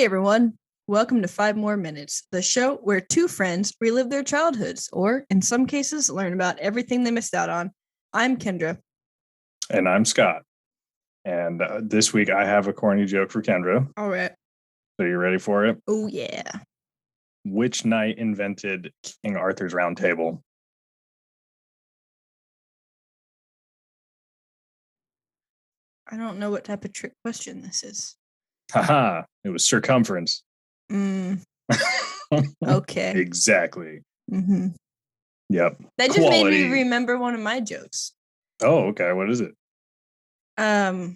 Hey everyone, welcome to 5 More Minutes, the show where two friends relive their childhoods, or in some cases, learn about everything they missed out on. I'm Kendra. And I'm Scott. And this week I have a corny joke for Kendra. All right. So you ready for it? Oh, yeah. Which knight invented King Arthur's Round Table? I don't know what type of trick question this is. Haha, it was circumference. Okay. Exactly. Mm-hmm. Yep. That just made me remember one of my jokes. Oh, okay. What is it? I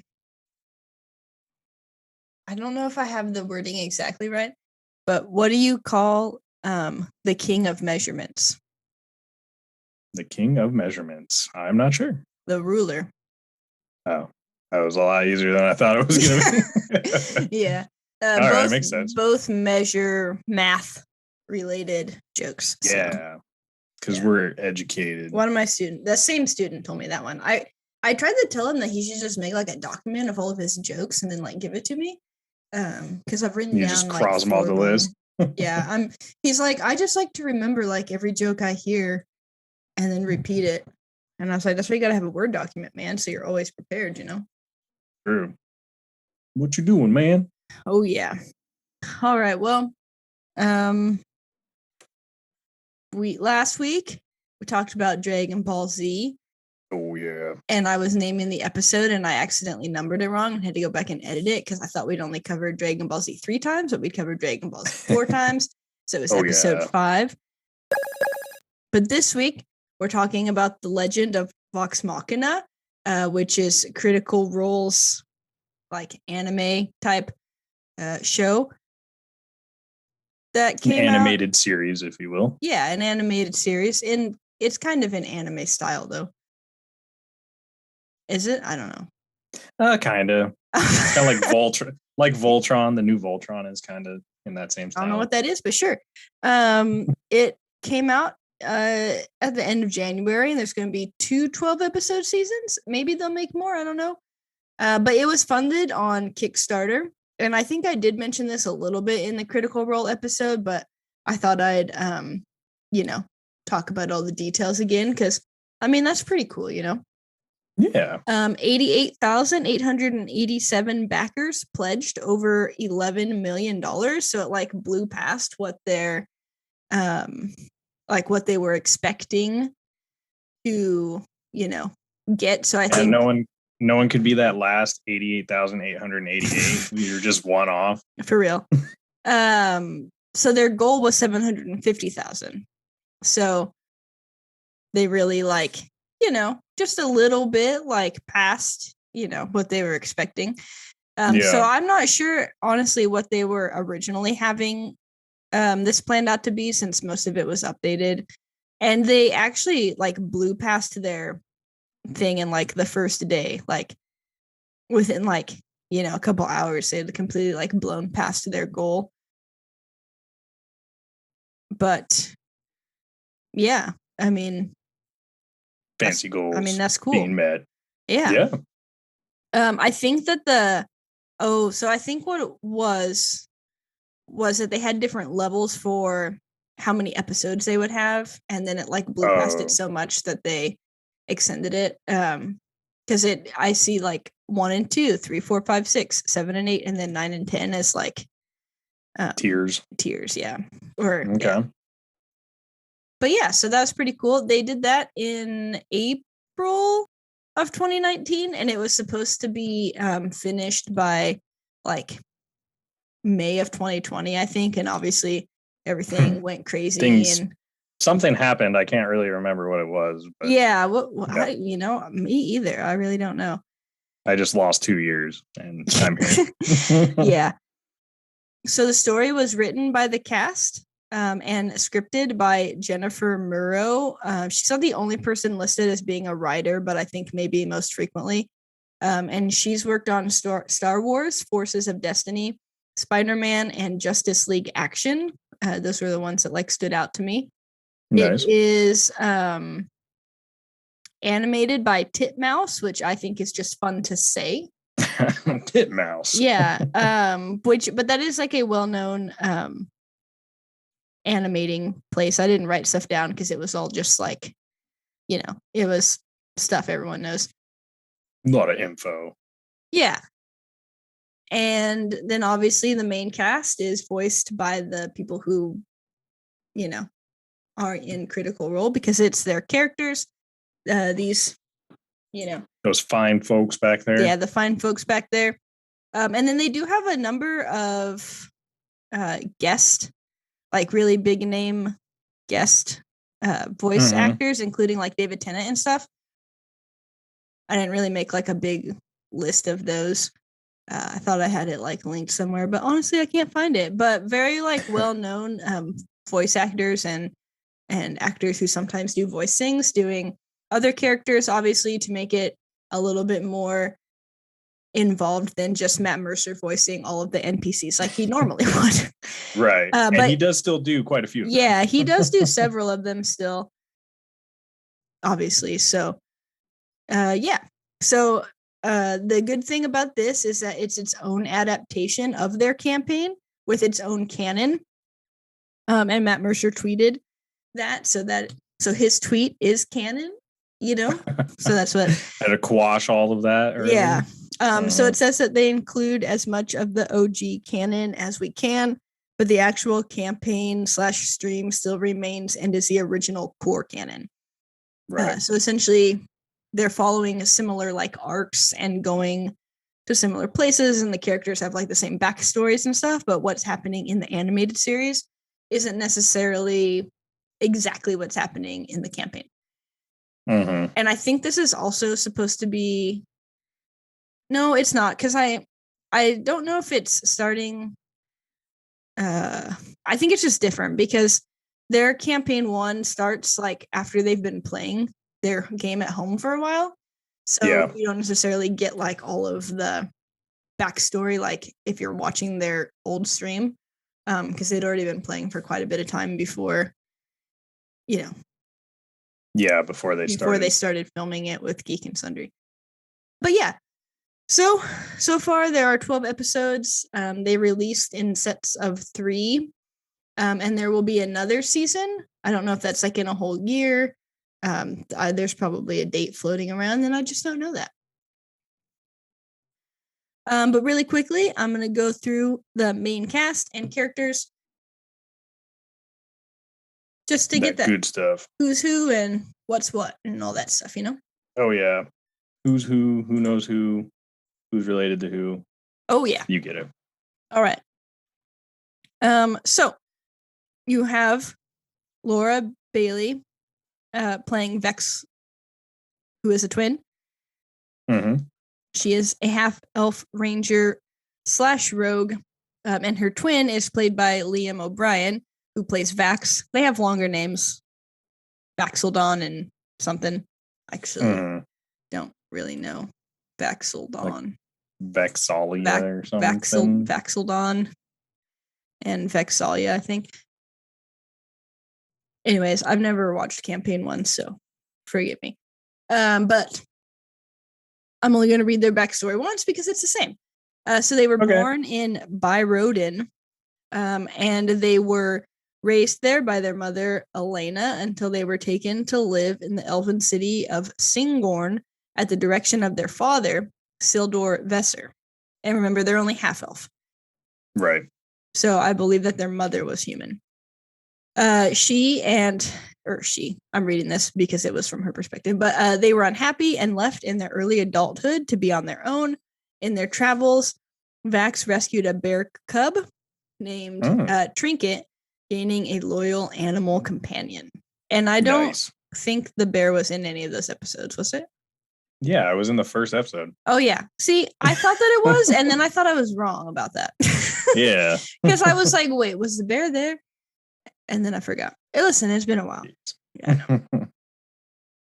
don't know if I have the wording exactly right, but what do you call the king of measurements? The king of measurements. I'm not sure. The ruler. Oh, that was a lot easier than I thought it was going to be. Yeah. All right, makes sense. Both measure math related jokes. Yeah, because we're educated. One of my students, the same student, told me that one. I tried to tell him that he should just make like a document of all of his jokes and then like give it to me. Because I've written down just cross them off the list. Yeah, he's like, I just like to remember like every joke I hear and then repeat it. And I was like, that's why you gotta have a Word document, man, so you're always prepared, you know. True. What you doing, man? Oh yeah. All right. Well, last week we talked about Dragon Ball Z. Oh yeah. And I was naming the episode and I accidentally numbered it wrong and had to go back and edit it because I thought we'd only covered Dragon Ball Z 3 times, but we'd covered Dragon Ball Z 4 times. So it was episode 5. But this week we're talking about the Legend of Vox Machina, which is Critical Role's like anime type show that came an animated series, if you will. Yeah, an animated series. And it's kind of an anime style though. Is it? I don't know. Kind of. Kind of like Voltron. Like Voltron, the new Voltron is kind of in that same style. I don't know what that is, but sure. It came out at the end of January, and there's going to be 2 12-episode seasons. Maybe they'll make more. I don't know. But it was funded on Kickstarter. And I think I did mention this a little bit in the Critical Role episode, but I thought I'd, talk about all the details again because, I mean, that's pretty cool, you know? Yeah. 88,887 backers pledged over $11 million. So it like blew past what their, what they were expecting to, get. So I think no one could be that last 88,888. You're just one off. For real. So their goal was 750,000. So they really just a little bit past, what they were expecting. So I'm not sure, honestly, what they were originally having this planned out to be, since most of it was updated. And they actually blew past their thing in the first day, within a couple hours. They had completely blown past their goal. But yeah, I mean, fancy goals. I mean, that's cool. Being met. Yeah. I think that I think what it was that they had different levels for how many episodes they would have, and then it blew past it so much that they extended it. Because I see 1 and 2, 3, 4, 5, 6, 7 and 8, and then 9 and 10 as tiers. Yeah. Or okay. Yeah. But yeah, so that was pretty cool. They did that in April of 2019, and it was supposed to be finished by May of 2020, I think. And obviously everything went crazy and something happened. I can't really remember what it was. But yeah, me either. I really don't know. I just lost 2 years and I'm here. Yeah. So the story was written by the cast and scripted by Jennifer Murrow. She's not the only person listed as being a writer, but I think maybe most frequently. And she's worked on Star Wars, Forces of Destiny, Spider-Man, and Justice League Action. Those were the ones that stood out to me. Nice. It is animated by Titmouse, which I think is just fun to say. Titmouse. Yeah. But that is like a well-known animating place. I didn't write stuff down because it was all just like, it was stuff everyone knows. A lot of info. Yeah. And then obviously the main cast is voiced by the people who, are in Critical Role because it's their characters. These, those fine folks back there. Yeah, the fine folks back there. And then they do have a number of guest, like really big name guest voice actors, including like David Tennant and stuff. I didn't really make like a big list of those. I thought I had it like linked somewhere, but honestly, I can't find it. But very like well-known voice actors and actors who sometimes do voice things, doing other characters, obviously, to make it a little bit more involved than just Matt Mercer voicing all of the NPCs like he normally would. Right. But he does still do quite a few of them. Yeah, he does do several of them still, obviously. So, yeah. So, the good thing about this is that it's its own adaptation of their campaign with its own canon. And Matt Mercer tweeted that so his tweet is canon, so that's what had to quash all of that already. Yeah. So it says that they include as much of the OG canon as we can, but the actual campaign / stream still remains and is the original core canon. Right. So essentially they're following a similar like arcs and going to similar places, and the characters have like the same backstories and stuff, but what's happening in the animated series isn't necessarily exactly what's happening in the campaign. And I think this is also supposed to be, no, it's not, because I don't know if it's starting. I think it's just different because their campaign 1 starts like after they've been playing their game at home for a while. So you don't necessarily get like all of the backstory like if you're watching their old stream, because they'd already been playing for quite a bit of time before, before they started filming it with Geek and Sundry. But yeah, so far there are 12 episodes. They released in sets of 3, and there will be another season. I don't know if that's like in a whole year. There's probably a date floating around, and I just don't know that. But really quickly, I'm going to go through the main cast and characters just to get that good stuff. Who's who and what's what and all that stuff, Oh, yeah. Who's who knows who's related to who. Oh, yeah. You get it. All right. So you have Laura Bailey playing Vex, who is a twin. She is a half-elf ranger / rogue, and her twin is played by Liam O'Brien, who plays Vax. They have longer names, Vaxeldon and something. Actually, don't really know Vaxeldon. Like Vexalia or something. Vaxeldon and Vexalia, I think. Anyways, I've never watched campaign 1, so forgive me. But I'm only going to read their backstory once because it's the same. So they were born in Byrodin, and they were raised there by their mother, Elena, until they were taken to live in the elven city of Singorn at the direction of their father, Sildor Vesser. And remember, they're only half-elf. Right. So I believe that their mother was human. I'm reading this because it was from her perspective, but they were unhappy and left in their early adulthood to be on their own. In their travels, Vax rescued a bear cub named Trinket, gaining a loyal animal companion. And I don't think the bear was in any of those episodes, was it? Yeah, I was in the first episode. Oh, yeah. See, I thought that it was, and then I thought I was wrong about that. Yeah. Because I was like, wait, was the bear there? And then I forgot. Hey, listen, it's been a while. Yeah,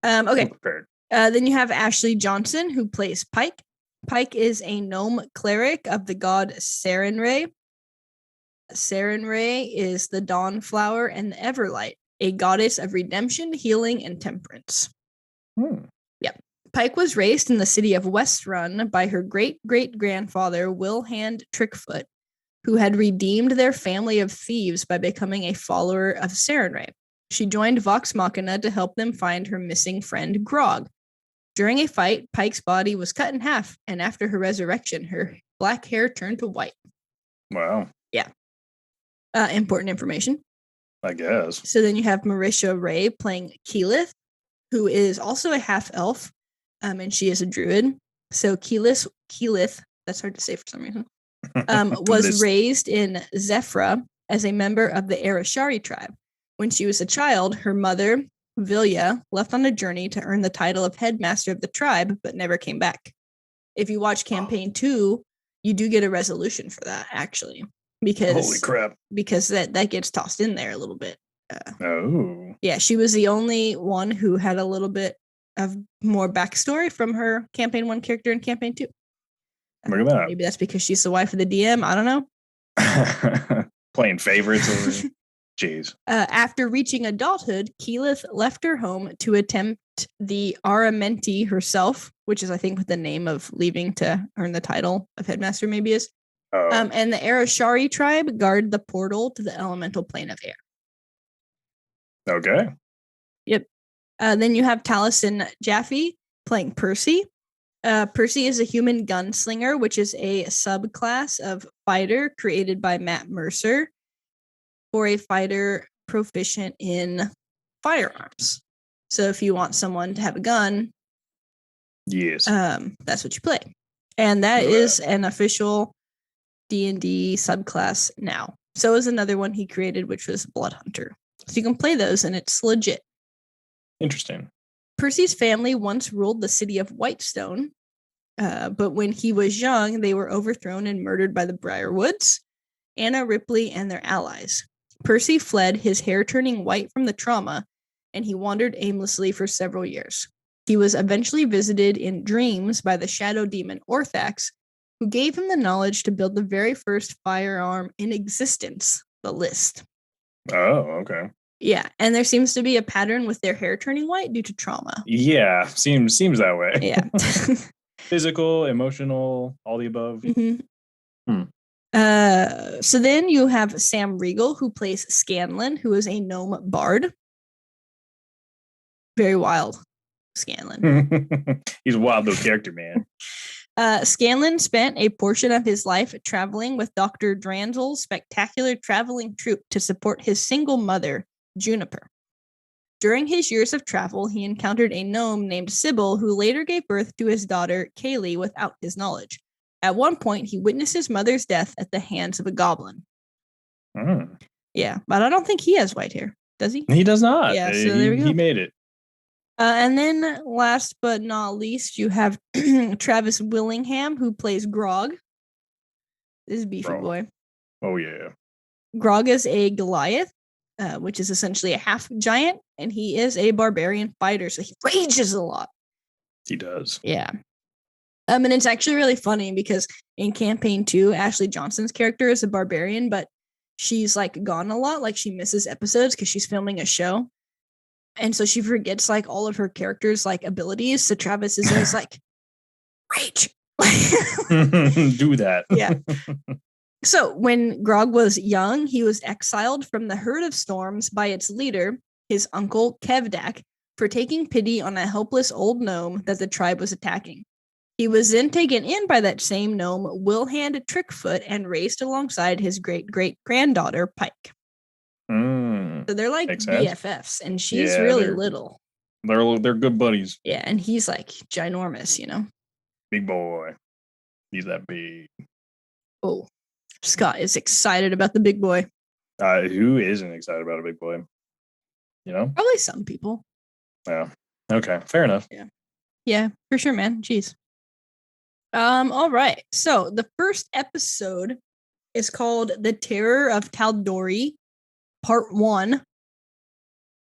okay. Then you have Ashley Johnson, who plays Pike. Pike is a gnome cleric of the god Sarenrae. Sarenrae is the dawn flower and the Everlight, a goddess of redemption, healing, and temperance. Yep. Pike was raised in the city of Westrun by her great-great-grandfather, Wilhand Trickfoot, who had redeemed their family of thieves by becoming a follower of Sarenrae. She joined Vox Machina to help them find her missing friend, Grog. During a fight, Pike's body was cut in half, and after her resurrection, her black hair turned to white. Wow. Yeah. Important information. I guess. So then you have Marisha Ray playing Keyleth, who is also a half-elf, and she is a druid. So Keyleth, that's hard to say for some reason, was raised in Zephyra as a member of the Arashari tribe. When she was a child, her mother, Vilya, left on a journey to earn the title of headmaster of the tribe, but never came back. If you watch campaign 2, you do get a resolution for that, actually, because holy crap, because that gets tossed in there a little bit. Yeah, she was the only one who had a little bit of more backstory from her campaign 1 character in campaign 2. Look at that. Maybe that's because she's the wife of the DM. I don't know. Playing favorites over. Jeez. After reaching adulthood, Keyleth left her home to attempt the Aramenti herself, which is, I think, what the name of leaving to earn the title of headmaster maybe is. And the Arashari tribe guard the portal to the elemental plane of air. Okay. Yep. Then you have Taliesin Jaffe playing Percy. Percy is a human gunslinger, which is a subclass of fighter created by Matt Mercer for a fighter proficient in firearms. So if you want someone to have a gun, yes, that's what you play. And that is an official D&D subclass now. So is another one he created, which was Blood Hunter. So you can play those, and it's legit. Interesting. Percy's family once ruled the city of Whitestone, but when he was young, they were overthrown and murdered by the Briarwoods, Anna Ripley, and their allies. Percy fled, his hair turning white from the trauma, and he wandered aimlessly for several years. He was eventually visited in dreams by the shadow demon Orthax, who gave him the knowledge to build the very first firearm in existence, the List. Oh, okay. Yeah, and there seems to be a pattern with their hair turning white due to trauma. Yeah, seems that way. Yeah. Physical, emotional, all the above. Mm-hmm. So then you have Sam Riegel, who plays Scanlan, who is a gnome bard. Very wild, Scanlan. He's a wild little character, man. Scanlan spent a portion of his life traveling with Dr. Dranzel's spectacular traveling troupe to support his single mother, Juniper. During his years of travel, he encountered a gnome named Sybil, who later gave birth to his daughter, Kaylee, without his knowledge. At one point, he witnessed his mother's death at the hands of a goblin. Yeah, but I don't think he has white hair, does he? He does not. Yeah, so there we go. He made it. And then last but not least, you have Travis Willingham, who plays Grog. This is beefy boy. Oh, yeah. Grog is a Goliath, which is essentially a half giant, and he is a barbarian fighter, so he rages a lot. He does. Yeah. And it's actually really funny because in campaign 2, Ashley Johnson's character is a barbarian, but she's like gone a lot. Like she misses episodes because she's filming a show. And so she forgets like all of her characters' like abilities. So Travis is always like, rage. Do that. Yeah. So when Grog was young, he was exiled from the Herd of Storms by its leader, his uncle Kevdak, for taking pity on a helpless old gnome that the tribe was attacking. He was then taken in by that same gnome, Wilhand Trickfoot, and raised alongside his great-great-granddaughter, Pike. So they're like BFFs, and she's really little. They're good buddies. Yeah, and he's like ginormous, you know? Big boy. He's that big. Oh, Scott is excited about the big boy. Who isn't excited about a big boy? You know? Probably some people. Yeah. Okay, fair enough. Yeah. Yeah, for sure, man. Jeez. All right. So the first episode is called The Terror of Tal'Dorei, Part 1.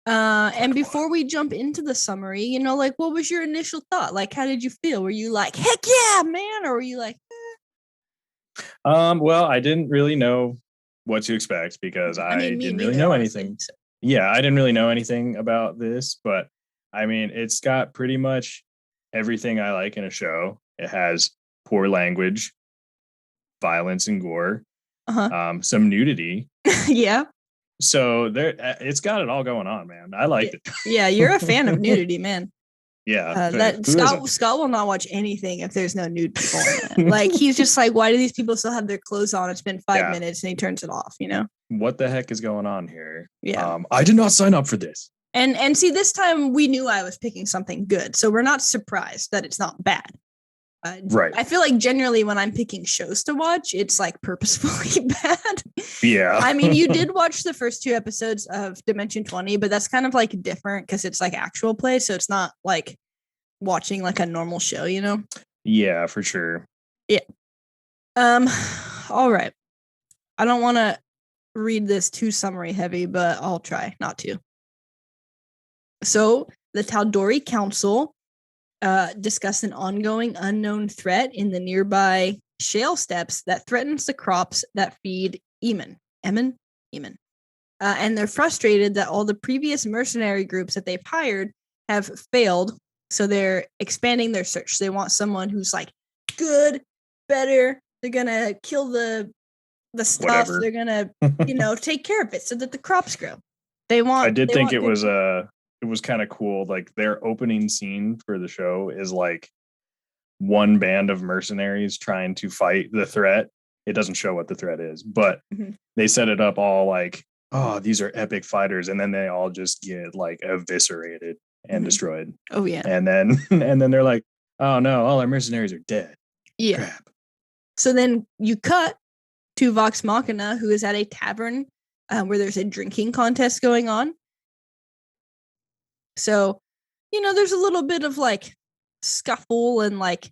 And before we jump into the summary, you know, like, what was your initial thought? Like, how did you feel? Were you like, heck yeah, man? Or were you like, Well, I didn't really know what to expect because I didn't really know anything. So. Yeah, I didn't really know anything about this, but I mean, it's got pretty much everything I like in a show. It has poor language, violence and gore, some nudity. Yeah. So it's got it all going on, man. I liked it. Yeah, you're a fan of nudity, man. Yeah, that who isn't? Scott will not watch anything if there's no nude people in it. Like, he's just like, why do these people still have their clothes on? It's been 5 minutes, and he turns it off. What the heck is going on here? Yeah. I did not sign up for this. And see, this time we knew I was picking something good, so we're not surprised that it's not bad. Right. I feel like generally when I'm picking shows to watch, it's like purposefully bad. Yeah. I mean, you did watch the first 2 episodes of Dimension 20, but that's kind of like different because it's like actual play. So it's not like watching like a normal show, Yeah, for sure. Yeah. All right. I don't want to read this too summary heavy, but I'll try not to. So the Tal'Dorei Council discuss an ongoing unknown threat in the nearby shale steppes that threatens the crops that feed Eamon. And they're frustrated that all the previous mercenary groups that they've hired have failed, so they're expanding their search. They want someone who's like good, better. They're gonna kill the stuff. Whatever. They're gonna take care of it so that the crops grow. I did think it was kind of cool. Like, their opening scene for the show is like one band of mercenaries trying to fight the threat. It doesn't show what the threat is, but they set it up all like, oh, these are epic fighters, and then they all just get like eviscerated and destroyed. Oh yeah. And then they're like, oh no, all our mercenaries are dead. Yeah. Crap. So then you cut to Vox Machina, who is at a tavern where there's a drinking contest going on. So, there's a little bit of like scuffle and like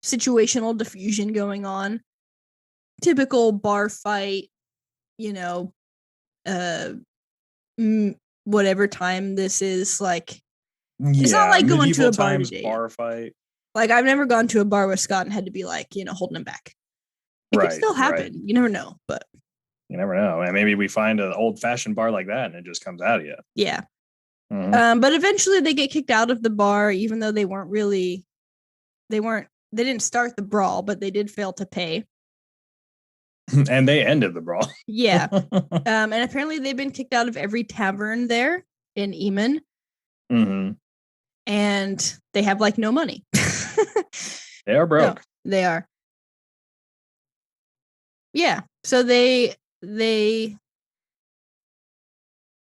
situational diffusion going on. Typical bar fight, whatever time this is, like, it's not like going to a bar today. Bar fight. Like, I've never gone to a bar with Scott and had to be like, holding him back. It could still happen. Right. You never know, but you never know. And maybe we find an old-fashioned bar like that and it just comes out of you. Yeah. But eventually they get kicked out of the bar, even though they didn't start the brawl, but they did fail to pay. And they ended the brawl. Yeah. And apparently they've been kicked out of every tavern there in Eamon. And they have like no money. They are broke. No, they are. Yeah. So they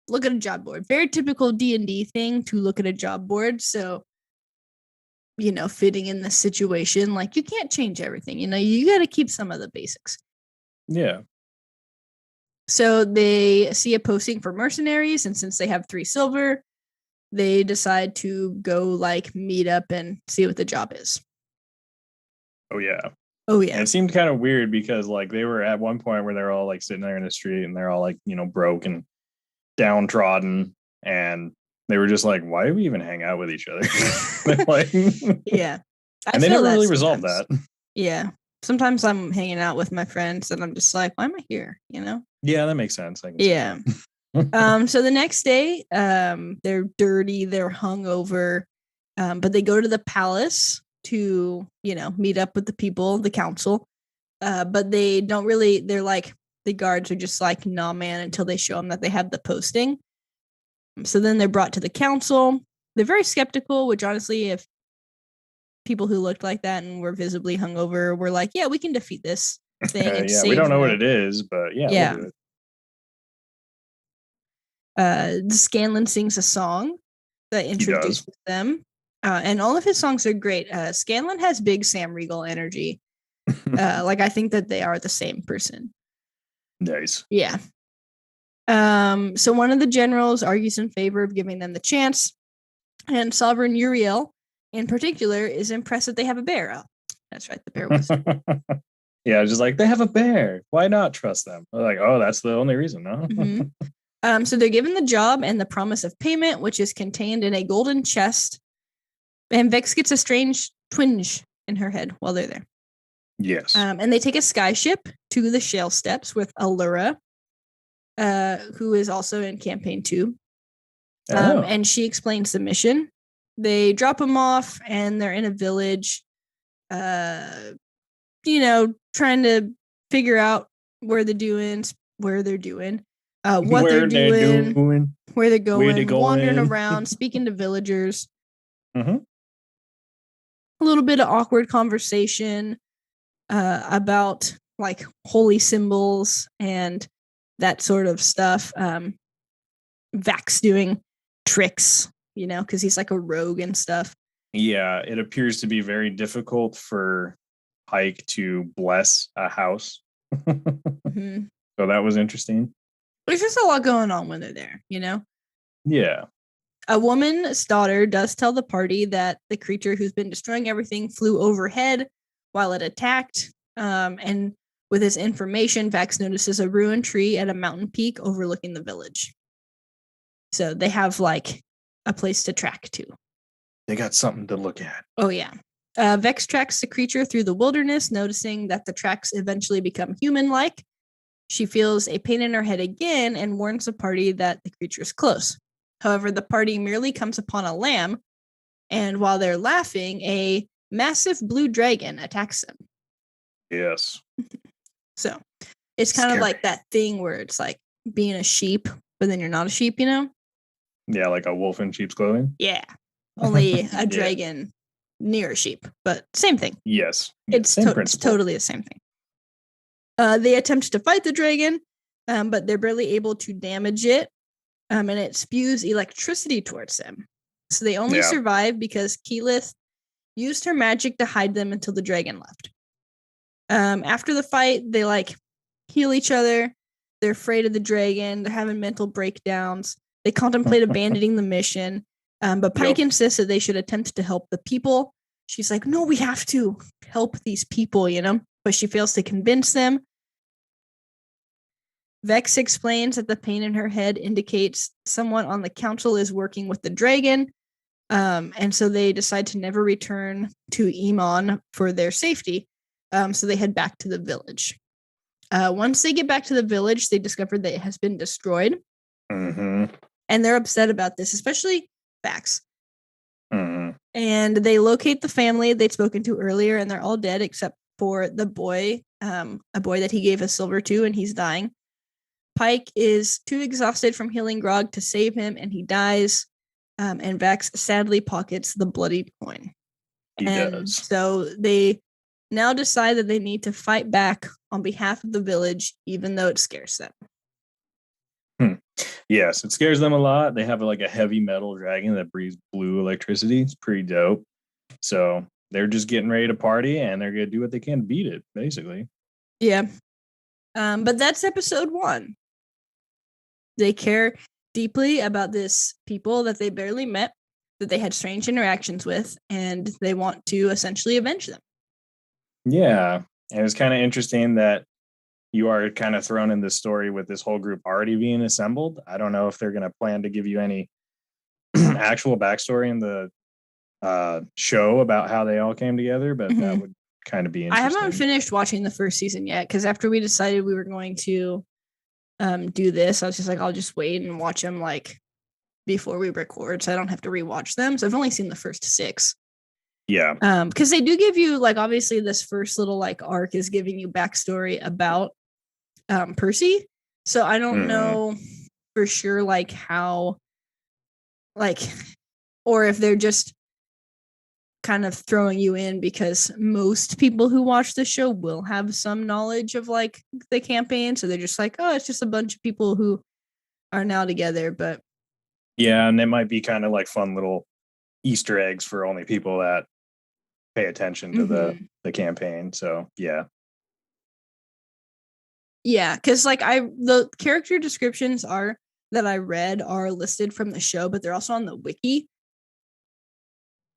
look at a job board. Very typical D&D thing to look at a job board. So, fitting in the situation, like, you can't change everything. You got to keep some of the basics. Yeah. So they see a posting for mercenaries, and since they have 3 silver, they decide to go like meet up and see what the job is. Oh yeah. And it seemed kind of weird because like they were at one point where they're all like sitting there in the street and they're all like, broke and downtrodden, and they were just like, why do we even hang out with each other? Like, yeah. And they never really resolved that. Yeah. Sometimes I'm hanging out with my friends and I'm just like, why am I here? Yeah, that makes sense. Yeah. So the next day, they're dirty, they're hungover, but they go to the palace to, meet up with the people, the council. But they don't really, they're like, the guards are just like, nah, man, until they show them that they have the posting. So then they're brought to the council. They're very skeptical, which honestly, if people who looked like that and were visibly hungover were like, yeah, we can defeat this thing. And yeah, we don't know what it is, but yeah. We'll do it. Scanlan sings a song that introduces them. And all of his songs are great. Scanlan has big Sam Riegel energy. Like, I think that they are the same person. Nice. Yeah. So one of the generals argues in favor of giving them the chance, and Sovereign Uriel in particular is impressed that they have a bear. Oh, that's right, the bear was. Yeah, just like, they have a bear. Why not trust them? They're like, oh, that's the only reason, no? So they're given the job and the promise of payment, which is contained in a golden chest. And Vex gets a strange twinge in her head while they're there. Yes. And they take a skyship to the shale steppes with Allura, who is also in campaign 2. And she explains the mission. they drop them off, and they're in a village, you know, trying to figure out where they're doing, what they're doing, Where they're doing, where they're where they going, wandering going. around, speaking to villagers. Mm-hmm. A little bit of awkward conversation about like holy symbols and that sort of stuff. Vax doing tricks, you know, because he's like a rogue and stuff. Yeah, it appears to be very difficult for Pike to bless a house. Mm-hmm. So that was interesting. There's just a lot going on when they're there, you know? Yeah. A woman's daughter does tell the party that the creature who's been destroying everything flew overhead while it attacked. And with his information, Vax notices a ruined tree at a mountain peak overlooking the village. So they have like a place to track to. They got something to look at. Oh, yeah. Vex tracks the creature through the wilderness, noticing that the tracks eventually become human like. She feels a pain in her head again and warns the party that the creature is close. However, the party merely comes upon a lamb, and while they're laughing, a massive blue dragon attacks them. Yes. So it's kind of like that thing where it's like being a sheep, but then you're not a sheep, you know? Yeah, like a wolf in sheep's clothing. Yeah. Only a dragon near a sheep, but same thing. Yes. It's same principle. totally the same thing. They attempt to fight the dragon, but they're barely able to damage it, and it spews electricity towards them. So they only survive because Keyleth used her magic to hide them until the dragon left. After the fight, they like heal each other. They're afraid of the dragon. They're having mental breakdowns. They contemplate abandoning the mission, but Pike insists that they should attempt to help the people. She's like, no, we have to help these people, you know? But she fails to convince them. Vex explains that the pain in her head indicates someone on the council is working with the dragon. And so they decide to never return to Emon for their safety. So they head back to the village. Once they get back to the village, they discover that it has been destroyed. Mm-hmm. And they're upset about this, especially Vax. Mm-hmm. And they locate the family they'd spoken to earlier, and they're all dead except for the boy, a boy that he gave a silver to, and he's dying. Pike is too exhausted from healing Grog to save him, and he dies. And Vax sadly pockets the bloodied coin. He does. So they now decide that they need to fight back on behalf of the village, even though it scares them. Yes, it scares them a lot. They have like a heavy metal dragon that breathes blue electricity. It's pretty dope. So they're just getting ready to party, and they're going to do what they can to beat it, basically. Yeah. But that's episode 1. They care deeply about this people that they barely met, that they had strange interactions with, and they want to essentially avenge them. Yeah. And it's kind of interesting that you are kind of thrown in this story with this whole group already being assembled. I don't know if they're going to plan to give you any actual backstory in the show about how they all came together, but that would kind of be interesting. I haven't finished watching the first season yet, because after we decided we were going to do this, I was just like, I'll just wait and watch them like before we record, so I don't have to rewatch them. So I've only seen the first 6. Yeah. Because they do give you like, obviously this first little like arc is giving you backstory about Percy. So I don't know for sure like how, like, or if they're just kind of throwing you in because most people who watch the show will have some knowledge of like the campaign, so they're just like, oh, it's just a bunch of people who are now together. But yeah, and it might be kind of like fun little Easter eggs for only people that pay attention to the campaign. So yeah, because like the character descriptions are that I read are listed from the show, but they're also on the wiki,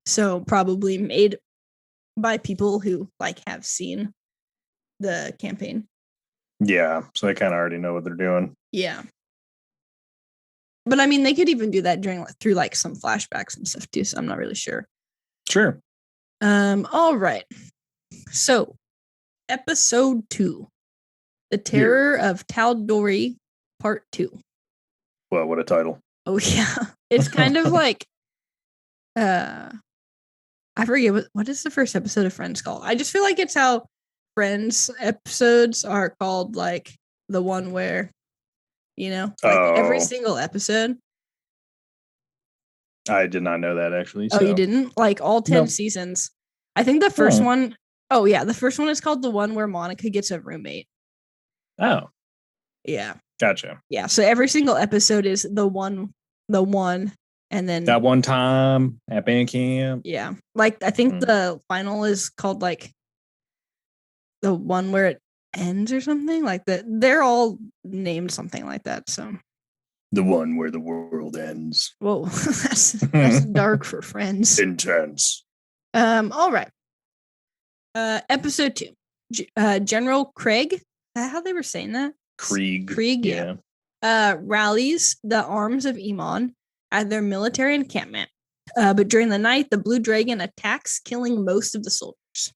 so probably made by people who like have seen the campaign. Yeah, so they kind of already know what they're doing. Yeah, but I mean, they could even do that through like some flashbacks and stuff too. So I'm not really sure. Sure. All right. So, episode 2, The Terror of Tal'Dorei, Part 2. Well, what a title. Oh yeah, it's kind of like I forget what is the first episode of Friends called. I just feel like it's how Friends episodes are called, like the one where, like every single episode. I did not know that actually. Oh, So. you didn't? Like all 10 seasons. I think the first one, oh yeah, the first one is called the one where Monica gets a roommate. Oh. Yeah. Gotcha. Yeah. So every single episode is the one, and then that one time at band camp. Yeah. Like I think the final is called like the one where it ends or something like that. They're all named something like that. So the one where the world ends. Whoa, that's dark for Friends. Intense. All right. Episode 2. General Craig. Is that how they were saying that? Krieg. Yeah. Rallies the arms of Iman at their military encampment. But during the night, the Blue Dragon attacks, killing most of the soldiers.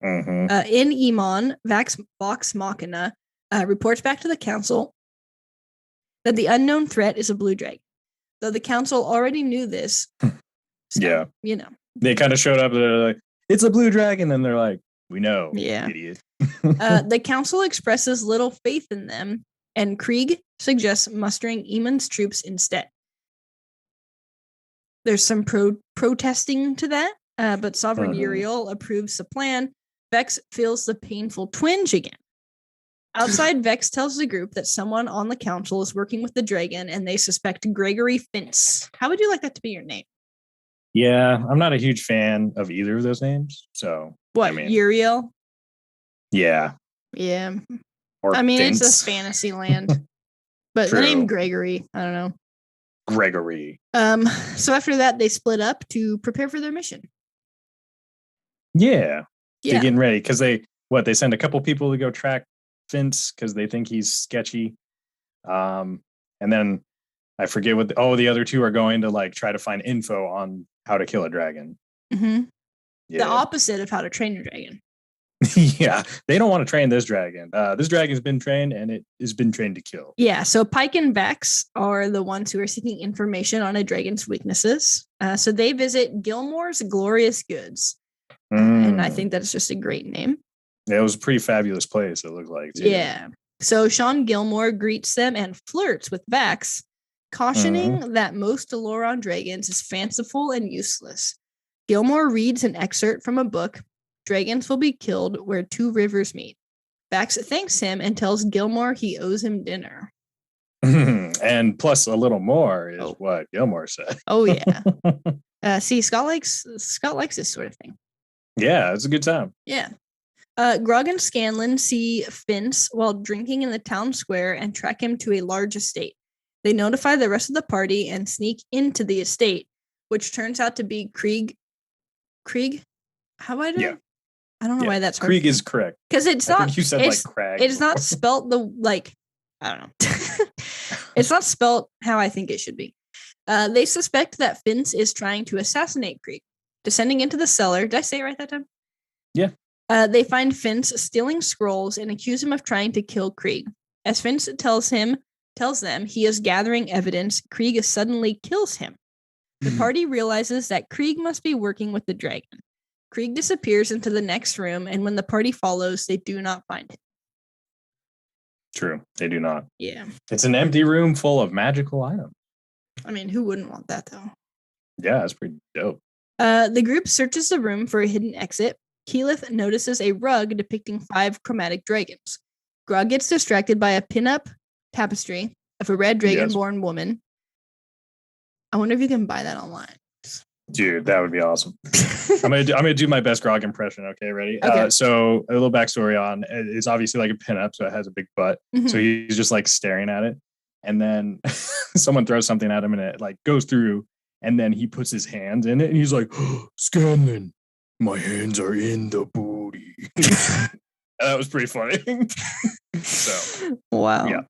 In Iman, Vox Machina reports back to the council that the unknown threat is a Blue Dragon. Though the council already knew this. So, they kind of showed up. They're like, it's a Blue Dragon. And they're like, we know, idiot. The council expresses little faith in them, and Krieg suggests mustering Iman's troops instead. There's some protesting to that, but Sovereign Uriel approves the plan. Vex feels the painful twinge again. Outside, Vex tells the group that someone on the council is working with the dragon, and they suspect Gregory Fince. How would you like that to be your name? Yeah, I'm not a huge fan of either of those names. So what? Uriel? Yeah. Yeah. Or Fince. It's a fantasy land. But the name Gregory, I don't know. Gregory. So after that, they split up to prepare for their mission. Yeah. They're getting ready because they send a couple people to go track Fince because they think he's sketchy. And then I forget what the other two are going to like try to find info on how to kill a dragon. Yeah. The opposite of how to train a dragon. Yeah, they don't want to train this dragon. This dragon's been trained and it has been trained to kill. Yeah, so Pike and Vex are the ones who are seeking information on a dragon's weaknesses. So they visit Gilmore's Glorious Goods. And I think that's just a great name. Yeah, it was a pretty fabulous place, it looked like, too. Yeah. So Sean Gilmore greets them and flirts with Vex, cautioning that most Aloran dragons is fanciful and useless. Gilmore reads an excerpt from a book, Dragons Will Be Killed Where Two Rivers Meet. Vex thanks him and tells Gilmore he owes him dinner. And plus a little more is what Gilmore said. Oh, yeah. See, Scott likes this sort of thing. Yeah, it's a good time. Yeah. Grog and Scanlan see Fince while drinking in the town square and track him to a large estate. They notify the rest of the party and sneak into the estate, which turns out to be Krieg? How do I do? Yeah. I don't know why that's hard. Krieg is correct. Because it's not. You said like Crag. It's not spelt I don't know. It's not spelt how I think it should be. They suspect that Fince is trying to assassinate Krieg. Descending into the cellar. Did I say it right that time? Yeah. They find Fince stealing scrolls and accuse him of trying to kill Krieg. As Fince tells them he is gathering evidence, Krieg suddenly kills him. The party realizes that Krieg must be working with the dragon. Krieg disappears into the next room, and when the party follows, they do not find him. True, they do not. Yeah. It's an empty room full of magical items. I mean, who wouldn't want that, though? Yeah, that's pretty dope. The group searches the room for a hidden exit. Keyleth notices a rug depicting 5 chromatic dragons. Grog gets distracted by a pin-up tapestry of a red dragonborn woman. I wonder if you can buy that online. Dude, that would be awesome. I'm gonna do my best Grog impression. Okay, ready? Okay. So a little backstory on it's obviously like a pinup, so it has a big butt. So he's just like staring at it, and then someone throws something at him, and it like goes through, and then he puts his hands in it, and he's like, Scanlan, my hands are in the booty. That was pretty funny. So wow. Yeah.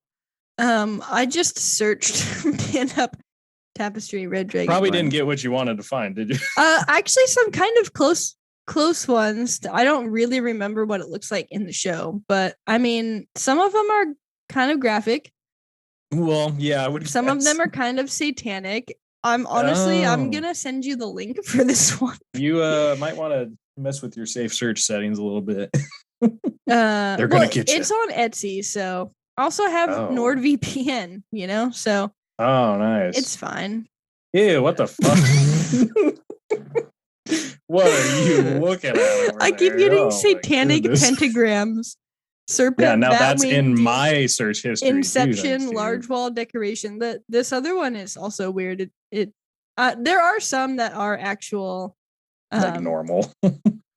I just searched pinup tapestry red dragon. Probably didn't get what you wanted to find, did you? Actually, some kind of close ones. I don't really remember what it looks like in the show, but I mean, some of them are kind of graphic. Well, yeah, I would. Some of them are kind of satanic. I'm gonna send you the link for this one. You might want to mess with your safe search settings a little bit. They're gonna get you. It's on Etsy, so I also have NordVPN, so nice. It's fine. Ew, what the fuck? What are you looking at? I keep getting satanic pentagrams. Serpent. Yeah, now that's in my search history. Inception, large wall decoration. This other one is also weird. There are some that are actual, like normal,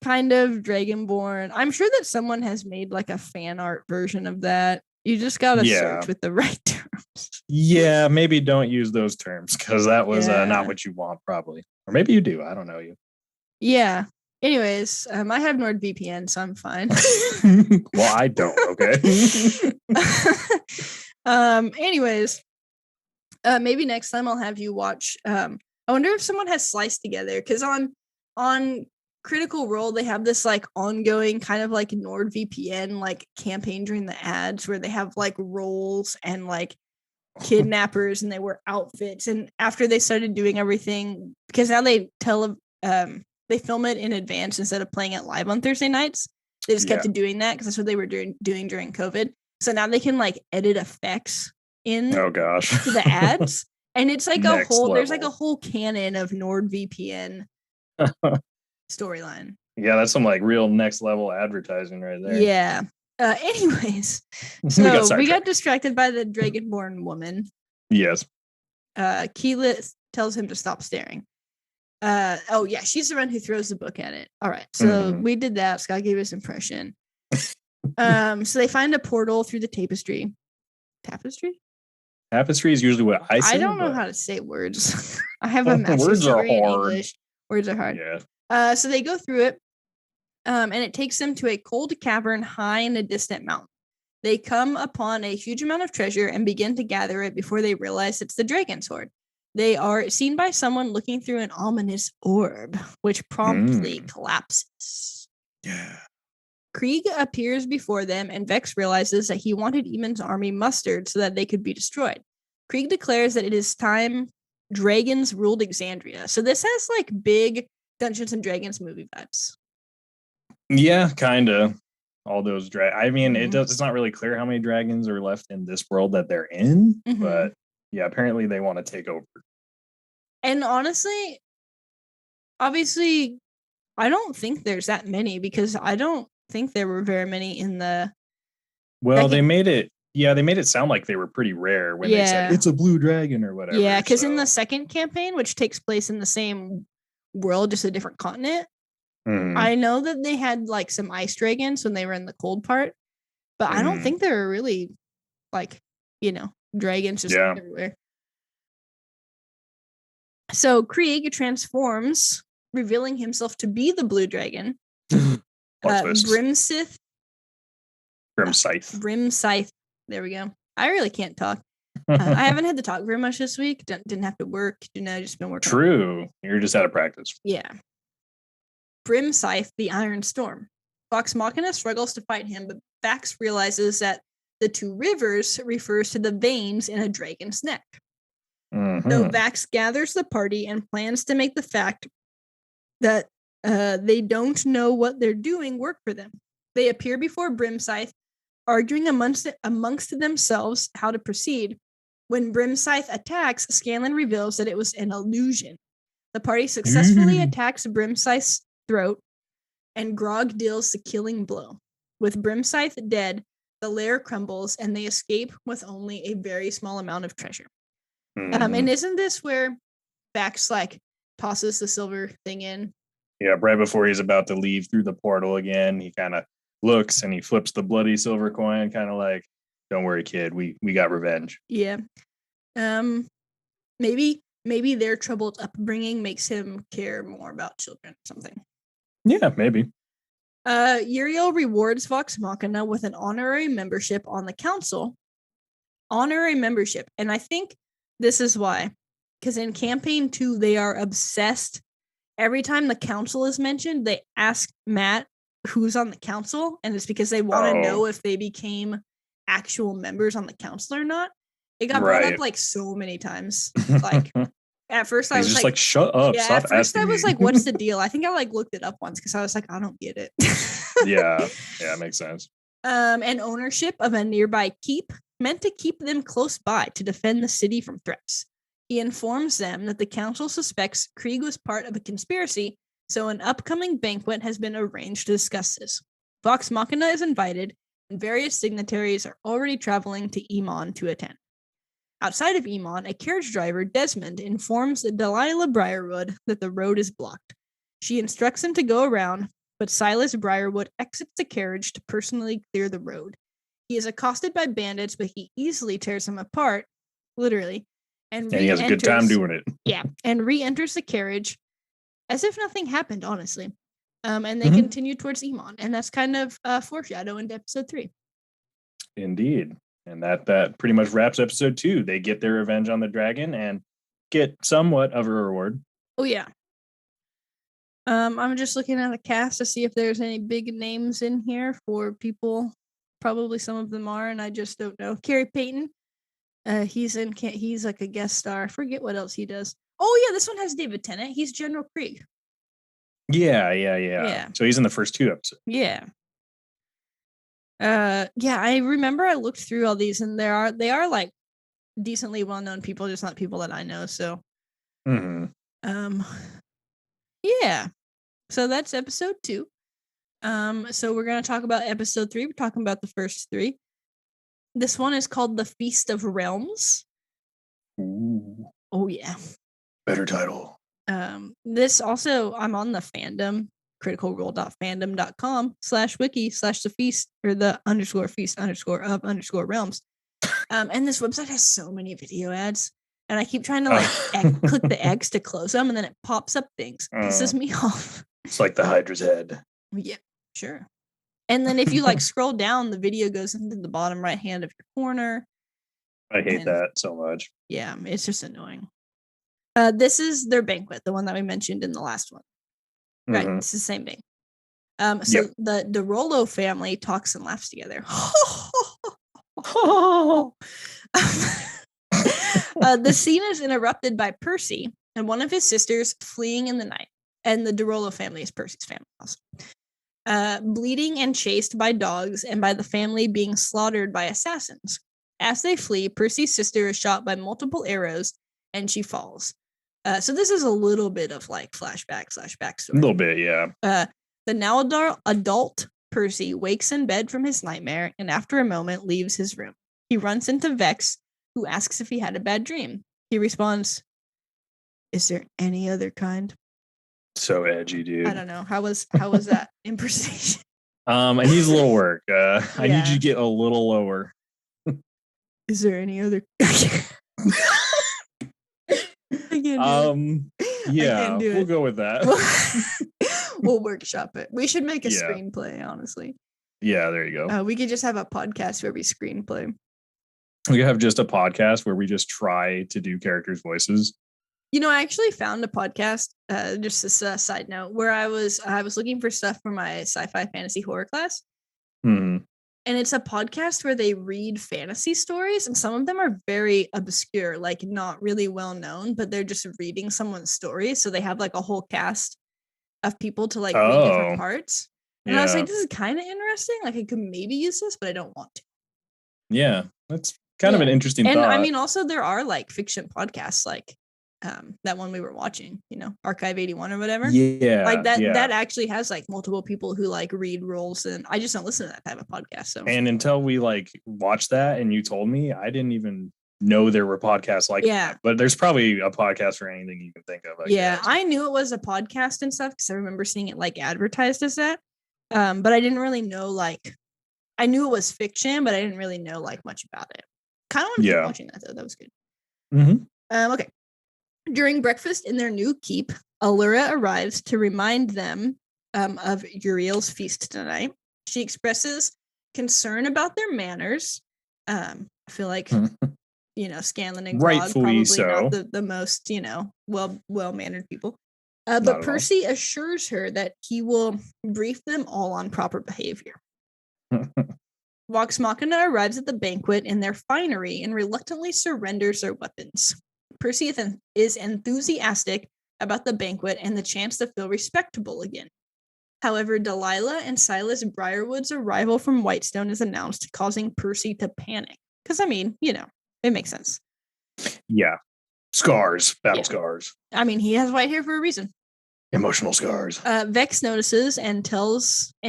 kind of Dragonborn. I'm sure that someone has made like a fan art version of that. You just gotta search with the right terms. Yeah, maybe don't use those terms because that was not what you want, probably. Or maybe you do. I don't know you. Yeah. Anyways, I have NordVPN, so I'm fine. Well, I don't. Okay. Anyways, maybe next time I'll have you watch. I wonder if someone has Sliced Together, because on Critical Role they have this like ongoing kind of like NordVPN like campaign during the ads where they have like roles and like kidnappers and they wear outfits, and after they started doing everything, because now they they film it in advance instead of playing it live on Thursday nights. They just kept doing that because that's what they were doing during COVID. So now they can like edit effects in to the ads, and it's like there's like a whole canon of NordVPN storyline. Yeah, that's some like real next level advertising right there. Yeah. Anyways, so we got distracted by the Dragonborn woman. Yes. Keyleth tells him to stop staring. She's the one who throws the book at it. All right, so we did that. Scott gave his impression. So they find a portal through the tapestry. Tapestry is usually what I say. I don't know how to say words. I have a master's degree in English. Words are hard. Yeah. So they go through it, and it takes them to a cold cavern high in a distant mountain. They come upon a huge amount of treasure and begin to gather it before they realize it's the dragon's hoard. They are seen by someone looking through an ominous orb, which promptly collapses. Yeah. Krieg appears before them, and Vex realizes that he wanted Eamon's army mustered so that they could be destroyed. Krieg declares that it is time dragons ruled Exandria. So this has like big Dungeons and Dragons movie vibes. Yeah, kind of. All those I mean, it's not really clear how many dragons are left in this world that they're in, but yeah, apparently they want to take over. And honestly, obviously, I don't think there's that many, because I don't think there were very many in the. Well, they made it sound like they were pretty rare when they said it's a blue dragon or whatever. Yeah, because in the second campaign, which takes place in the same world, just a different continent, I know that they had like some ice dragons when they were in the cold part, but I don't think there were really like, dragons just everywhere. So Krieg transforms, revealing himself to be the blue dragon. Brimscythe. There we go. I really can't talk. I haven't had to talk very much this week. Didn't have to work. Just been working. True. You're just out of practice. Yeah. Brimscythe, the Iron Storm. Vox Machina struggles to fight him, but Vax realizes that the two rivers refers to the veins in a dragon's neck. So Vax gathers the party and plans to make the fact that they don't know what they're doing work for them. They appear before Brimscythe, arguing amongst themselves how to proceed. When Brimscythe attacks, Scanlan reveals that it was an illusion. The party successfully attacks Brimscythe's throat, and Grog deals the killing blow. With Brimscythe dead, the lair crumbles, and they escape with only a very small amount of treasure. And isn't this where Vax like tosses the silver thing in? Yeah, right before he's about to leave through the portal again, he kind of looks and he flips the bloody silver coin, kind of like, "Don't worry, kid, we got revenge." Yeah. Maybe their troubled upbringing makes him care more about children or something. Yeah, maybe. Uriel rewards Vox Machina with an honorary membership on the council. Honorary membership, and I think this is why, because in campaign 2 they are obsessed. Every time the council is mentioned, they ask Matt who's on the council, and it's because they want to know if they became actual members on the council or not. It got brought up like so many times. Like At first I He's was just like, shut up. yeah, Stop at first I asking was me. like, what's the deal? I think I like looked it up once because I was like, I don't get it. Yeah, makes sense. And ownership of a nearby keep meant to keep them close by to defend the city from threats. He informs them that the council suspects Krieg was part of a conspiracy, so an upcoming banquet has been arranged to discuss this. Vox Machina is invited, and various signatories are already traveling to Emon to attend. Outside of Emon, a carriage driver, Desmond, informs Delilah Briarwood that the road is blocked. She instructs him to go around, but Silas Briarwood exits the carriage to personally clear the road. He is accosted by bandits, but he easily tears them apart, literally, and he has a good time doing it. Yeah, and re-enters the carriage as if nothing happened, honestly. And they continue towards Emon, and that's kind of foreshadow into episode 3. Indeed. And that pretty much wraps episode 2. They get their revenge on the dragon and get somewhat of a reward. Oh, yeah. I'm just looking at the cast to see if there's any big names in here for people. Probably some of them are, and I just don't know. Carrie Payton, he's like a guest star. I forget what else he does. Oh yeah, this one has David Tennant. He's General Krieg. Yeah. So he's in the first 2 episodes. Yeah. Yeah, I remember I looked through all these, and they are like decently well-known people, just not people that I know. So, yeah. So that's episode 2. So we're gonna talk about episode 3. We're talking about the first 3. This one is called The Feast of Realms. Ooh. Oh yeah. Better title. This also, I'm on the fandom, criticalrole.fandom.com/wiki/the feast or the _feast_of_realms. And this website has so many video ads. And I keep trying to click the X to close them, and then it pops up things. Pisses me off. It's like the Hydra's head. Yeah, sure. And then if you scroll down, the video goes into the bottom right hand of your corner. I hate that so much. Yeah, it's just annoying. This is their banquet, the one that we mentioned in the last one. Right, it's the same thing. So the Rollo family talks and laughs together. The scene is interrupted by Percy and one of his sisters fleeing in the night, and the DeRollo family is Percy's family also. Bleeding and chased by dogs, and by the family being slaughtered by assassins. As they flee, Percy's sister is shot by multiple arrows, and she falls. So this is a little bit of flashback story. A little bit, yeah. The now adult Percy wakes in bed from his nightmare, and after a moment leaves his room. He runs into Vex, who asks if he had a bad dream. He responds, "Is there any other kind?" So edgy, dude. I don't know. How was that impersonation? It needs a little work. I need you to get a little lower. Is there any other? Yeah, we'll go with that. We'll workshop it. We should make a screenplay, honestly. Yeah, there you go. We could just have a podcast where we screenplay. We could have just a podcast where we just try to do characters' voices. I actually found a podcast, just this side note, where I was looking for stuff for my sci-fi fantasy horror class. Mm-hmm. And it's a podcast where they read fantasy stories, and some of them are very obscure, not really well known, but they're just reading someone's story. So they have a whole cast of people to read different parts. And I was like, this is kind of interesting. I could maybe use this, but I don't want to. Yeah, that's kind of an interesting thought. I mean, also there are fiction podcasts that one we were watching, Archive 81 or whatever. Yeah. That actually has multiple people who read roles, and I just don't listen to that type of podcast. So, and until we watched that and you told me, I didn't even know there were podcasts that. But there's probably a podcast for anything you can think of. I guess. I knew it was a podcast and stuff because I remember seeing it advertised as that. But I didn't really know I knew it was fiction, but I didn't really know much about it. Kind of want to keep watching that though. That was good. Mm-hmm. Okay. During breakfast in their new keep, Allura arrives to remind them of Uriel's feast tonight. She expresses concern about their manners. I feel like, Scanlan and Grog probably not the most, well-mannered people. But Percy assures her that he will brief them all on proper behavior. Vox Machina arrives at the banquet in their finery and reluctantly surrenders their weapons. Percy is enthusiastic about the banquet and the chance to feel respectable again. However, Delilah and Silas Briarwood's arrival from Whitestone is announced, causing Percy to panic. Because, I mean, it makes sense. Yeah. Scars. Battle scars. I mean, he has white hair for a reason. Emotional scars. Vex notices and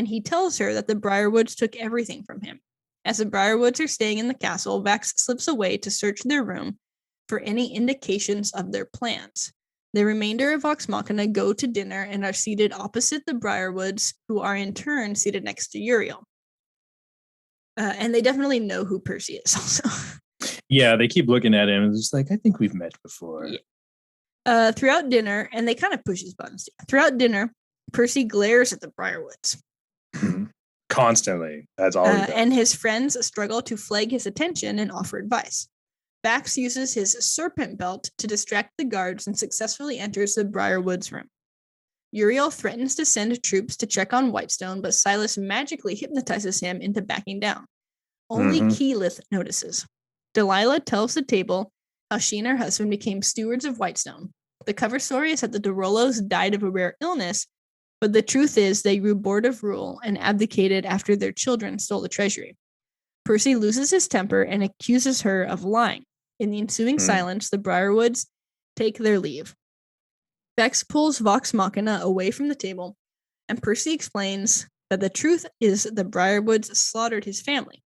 he tells her that the Briarwoods took everything from him. As the Briarwoods are staying in the castle, Vex slips away to search their room for any indications of their plans. The remainder of Vox Machina go to dinner and are seated opposite the Briarwoods, who are in turn seated next to Uriel. And they definitely know who Percy is also. Yeah, they keep looking at him and it's like, I think we've met before. Yeah. Throughout dinner, and they kind of push his buttons. Throughout dinner, Percy glares at the Briarwoods. Constantly. That's all he does. And his friends struggle to flag his attention and offer advice. Bax uses his serpent belt to distract the guards and successfully enters the Briarwoods room. Uriel threatens to send troops to check on Whitestone, but Silas magically hypnotizes him into backing down. Only Keyleth notices. Delilah tells the table how she and her husband became stewards of Whitestone. The cover story is that the Dorollos died of a rare illness, but the truth is they grew bored of rule and abdicated after their children stole the treasury. Percy loses his temper and accuses her of lying. In the ensuing silence, the Briarwoods take their leave. Vex pulls Vox Machina away from the table, and Percy explains that the truth is the Briarwoods slaughtered his family.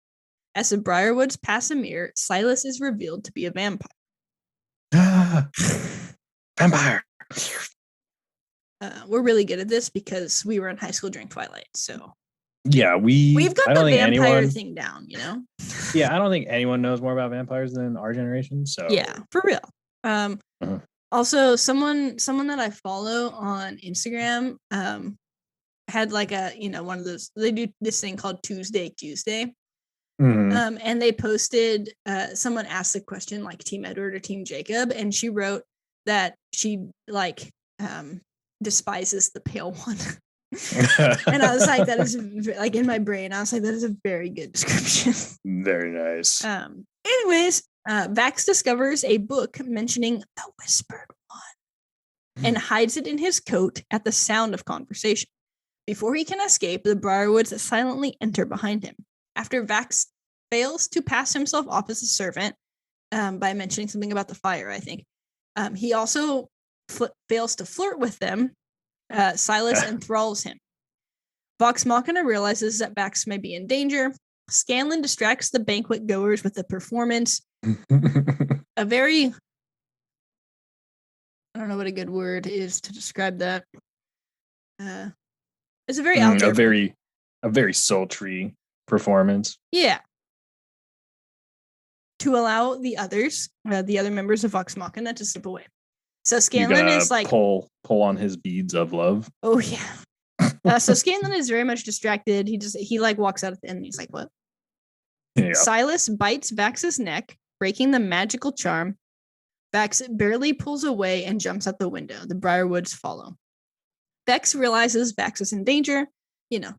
As the Briarwoods pass a mirror, Silas is revealed to be a vampire. Vampire! We're really good at this because we were in high school during Twilight, so... Yeah, we've got the vampire thing down, Yeah, I don't think anyone knows more about vampires than our generation, so... Yeah, for real. Also, someone that I follow on Instagram had like a, one of those, they do this thing called Tuesday. And they posted, someone asked the question like Team Edward or Team Jacob, and she wrote that she like despises the pale one. And I was like, that is like in my brain, I was like, that is a very good description. Very nice. Anyways, Vax discovers a book mentioning the Whispered One and hides it in his coat at the sound of conversation. Before he can escape, the Briarwoods silently enter behind him. After Vax fails to pass himself off as a servant by mentioning something about the fire, I think, he also fails to flirt with them. Silas enthralls him. Vox Machina realizes that Vax may be in danger. Scanlan distracts the banquet goers with a performance. A very... I don't know what a good word is to describe that. It's a very out there... A very sultry performance. Yeah. To allow the others, the other members of Vox Machina, to slip away. So Scanlan is like... Pull on his beads of love. Oh, yeah. So Scanlan is very much distracted. He like walks out at the end and he's like, what? Yeah. Silas bites Vax's neck, breaking the magical charm. Vax barely pulls away and jumps out the window. The Briarwoods follow. Vex realizes Vax is in danger.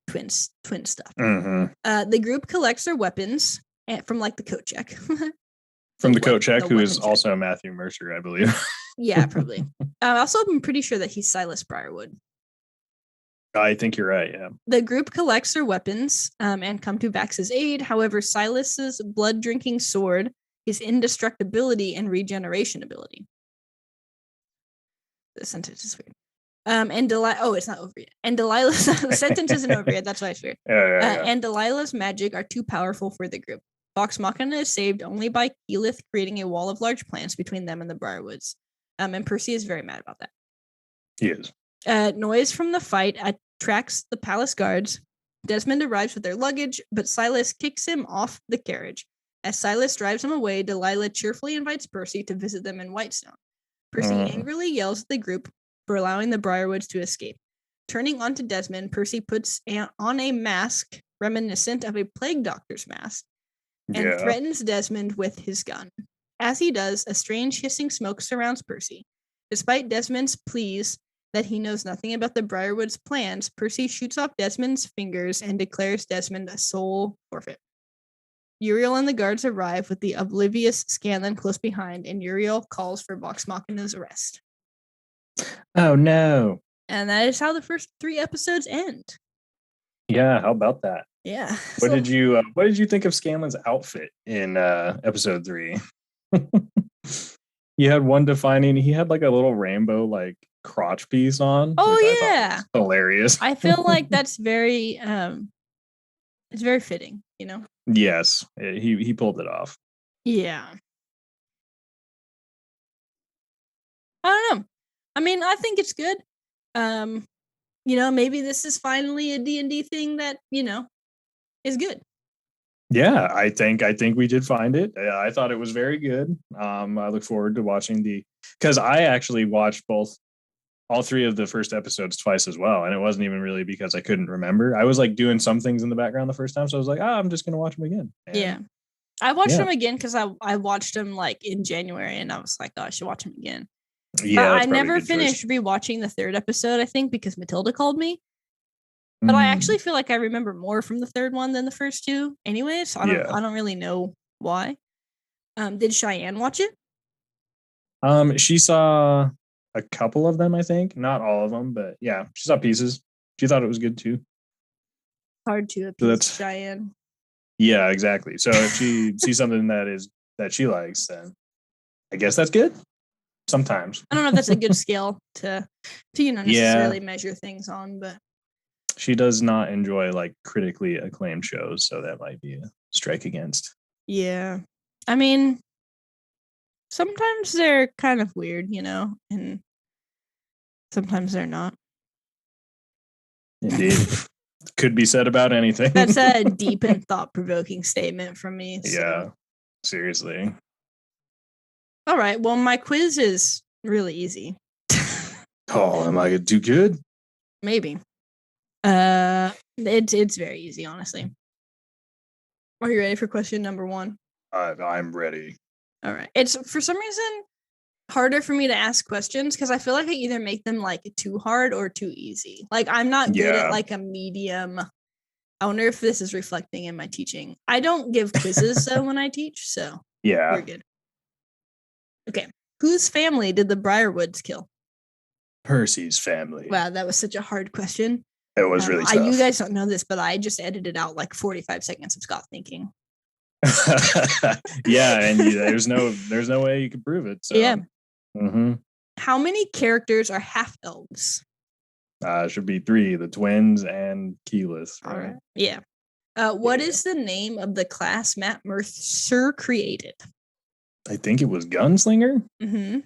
Twin stuff. The group collects their weapons from like the coat check. From the coat check, who is also Matthew Mercer, I believe. Yeah, probably. Also, I'm pretty sure that he's Silas Briarwood. I think you're right, yeah. The group collects their weapons and come to Vax's aid. However, Silas's blood-drinking sword, his indestructibility, and regeneration ability. The sentence is weird. And Delilah... Oh, it's not over yet. And Delilah's... the sentence isn't over yet. That's why it's weird. Yeah. And Delilah's magic are too powerful for the group. Vox Machina is saved only by Keyleth creating a wall of large plants between them and the Briarwoods. And Percy is very mad about that. He is. Noise from the fight attracts the palace guards. Desmond arrives with their luggage, but Silas kicks him off the carriage. As Silas drives him away, Delilah cheerfully invites Percy to visit them in Whitestone. Percy angrily yells at the group for allowing the Briarwoods to escape. Turning onto Desmond, Percy puts on a mask reminiscent of a plague doctor's mask and threatens Desmond with his gun. As he does, a strange hissing smoke surrounds Percy. Despite Desmond's pleas that he knows nothing about the Briarwoods' plans, Percy shoots off Desmond's fingers and declares Desmond a soul forfeit. Uriel and the guards arrive with the oblivious Scanlan close behind, and Uriel calls for Vox Machina's arrest. Oh no. And that is how the first 3 episodes end. Yeah, how about that? Yeah. What did you think of Scanlan's outfit in episode 3? He had one defining. He had like a little rainbow like crotch piece on, which I thought was hilarious. I feel like that's very it's very fitting, you know. Yes, he pulled it off. Yeah. I don't know. I mean, I think it's good. Maybe this is finally a D&D thing that, is good. Yeah, I think we did find it. I thought it was very good. I look forward to watching because I actually watched all 3 of the first episodes twice as well, and it wasn't even really because I couldn't remember. I was like doing some things in the background the first time, so I was like, I'm just gonna watch them again. And I watched them again because I watched them like in January, and I was like, I should watch them again. Yeah, I never finished rewatching the 3rd episode, I think, because Matilda called me. But I actually feel like I remember more from the 3rd one than the first 2 anyway, so I don't really know why. Did Cheyenne watch it? She saw a couple of them, I think. Not all of them, but yeah, she saw pieces. She thought it was good too. Hard to appease Cheyenne. Yeah, exactly. So if she sees something that she likes, then I guess that's good. Sometimes. I don't know if that's a good scale to necessarily measure things on, but she does not enjoy like critically acclaimed shows, so that might be a strike against. Yeah. I mean, sometimes they're kind of weird, and sometimes they're not. Indeed. Could be said about anything. That's a deep and thought-provoking statement from me. So. Yeah, seriously. All right. Well, my quiz is really easy. Am I too good? Maybe. It's very easy, honestly. Are you ready for question number 1? I'm ready. All right. It's for some reason harder for me to ask questions because I feel like I either make them like too hard or too easy. Like I'm not good at like a medium. I wonder if this is reflecting in my teaching. I don't give quizzes though when I teach, so we're good. Okay. Whose family did the Briarwoods kill? Percy's family. Wow, that was such a hard question. It was really tough. You guys don't know this, but I just edited out like 45 seconds of Scott thinking. Yeah, and there's no way you can prove it. So. Yeah. Mm-hmm. How many characters are half elves? Should be 3, the twins and Keyleth. Right? All right. Yeah. What is the name of the class Matt Mercer created? I think it was Gunslinger. Mm-hmm.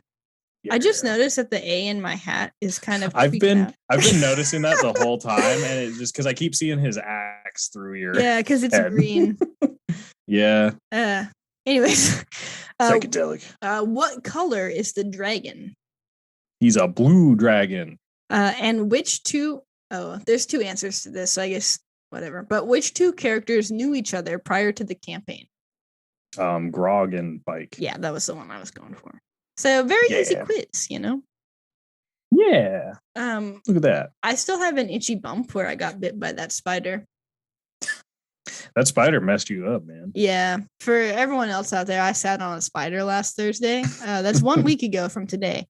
Yeah. I just noticed that the A in my hat is kind of. I've been noticing that the whole time, and it's just because I keep seeing his axe through your. Yeah, because it's green. Yeah. Anyways, psychedelic. What color is the dragon? He's a blue dragon. And which 2? Oh, there's 2 answers to this, so I guess whatever. But which 2 characters knew each other prior to the campaign? Grog and Bike. Yeah, that was the one I was going for. So very easy quiz, Yeah. Look at that. I still have an itchy bump where I got bit by that spider. That spider messed you up, man. Yeah. For everyone else out there, I sat on a spider last Thursday. That's 1 week ago from today.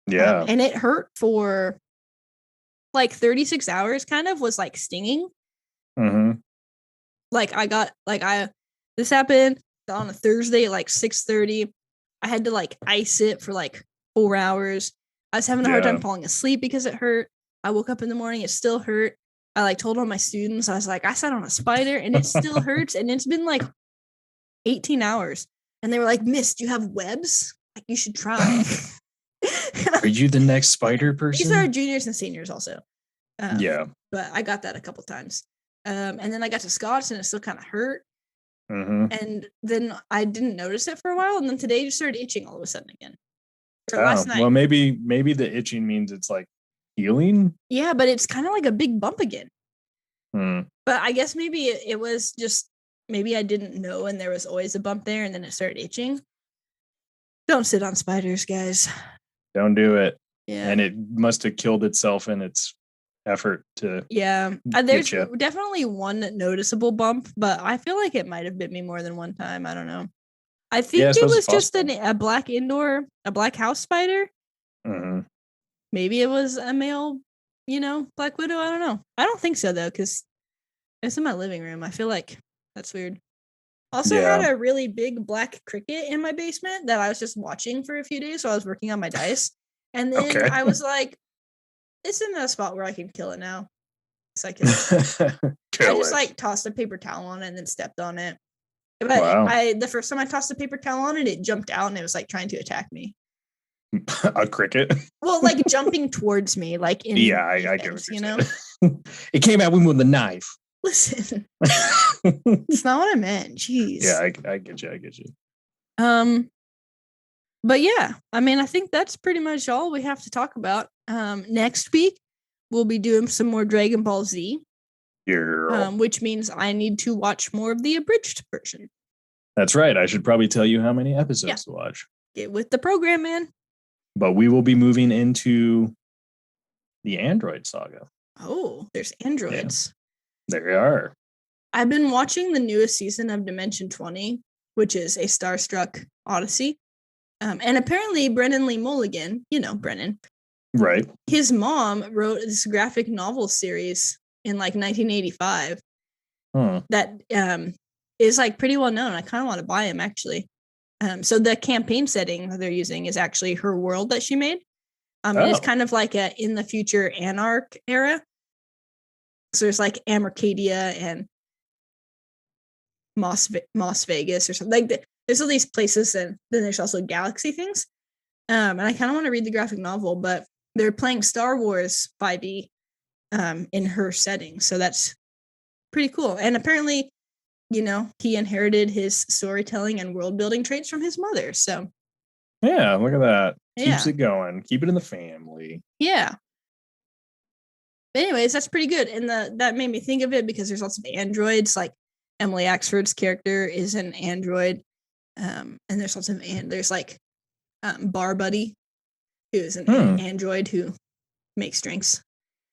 Yeah. And it hurt for like 36 hours, kind of was like stinging. Mm-hmm. Like this happened on a Thursday at like 6:30. I had to like ice it for like 4 hours. I was having a hard time falling asleep because it hurt. I woke up in the morning, it still hurt. I like told all my students, I was like, I sat on a spider and it still hurts. And it's been like 18 hours. And they were like, Miss, do you have webs? Like, you should try. Are you the next spider person? These are juniors and seniors also. Yeah. But I got that a couple times. And then I got to Scots and it still kind of hurt. Mm-hmm. And then I didn't notice it for a while. And then today it just started itching all of a sudden again. Last night. Well, maybe the itching means it's like healing. Yeah, but it's kind of like a big bump again. Hmm. But I guess maybe it was just, maybe I didn't know and there was always a bump there and then it started itching. Don't sit on spiders, guys. Don't do it. Yeah. And it must have killed itself in its effort to there's get you. definitely one noticeable bump, but I feel like it might have bit me more than one time. I don't know. I think I it suppose was it's just possible. a black house spider. Mhm. Maybe it was a male, Black Widow. I don't know. I don't think so though, because it's in my living room. I feel like that's weird. Also had Yeah. a really big black cricket in my basement that I was just watching for a few days while I was working on my dice. And then Okay. I was like, it's in a spot where I can kill it now. So I killed it. I Kill just it. like tossed a paper towel on it and then stepped on it. But Wow. the first time I tossed a paper towel on it, it jumped out and it was like trying to attack me. A cricket. Well, like jumping towards me, like in Yeah, I get defense, what you're saying. It came at me with a knife. Listen, it's not what I meant. Jeez. Yeah, I get you. I get you. But yeah, I mean, I think that's pretty much all we have to talk about. Next week we'll be doing some more Dragon Ball Z, which means I need to watch more of the abridged version. That's right. I should probably tell you how many episodes to watch. Get with the program, man. But we will be moving into the Android saga. Oh, there's androids. Yeah, there are. I've been watching the newest season of Dimension 20, which is a Starstruck Odyssey. And apparently Brennan Lee Mulligan, Brennan. Right. His mom wrote this graphic novel series in like 1985 that is like pretty well known. I kind of want to buy him actually. So the campaign setting that they're using is actually her world that she made. And it's kind of like a in the future Anarch era. So there's like Amarcadia and Las Vegas or something. Like there's all these places, and then there's also galaxy things. And I kind of want to read the graphic novel, but they're playing Star Wars 5e in her setting, so that's pretty cool. And apparently, he inherited his storytelling and world building traits from his mother. So yeah, look at that. Keeps yeah. it going. Keep it in the family. Yeah. But anyways, that's pretty good. And that made me think of it because there's lots of androids. Like Emily Axford's character is an android. And there's lots of there's like Bar Buddy, who is an android who makes drinks.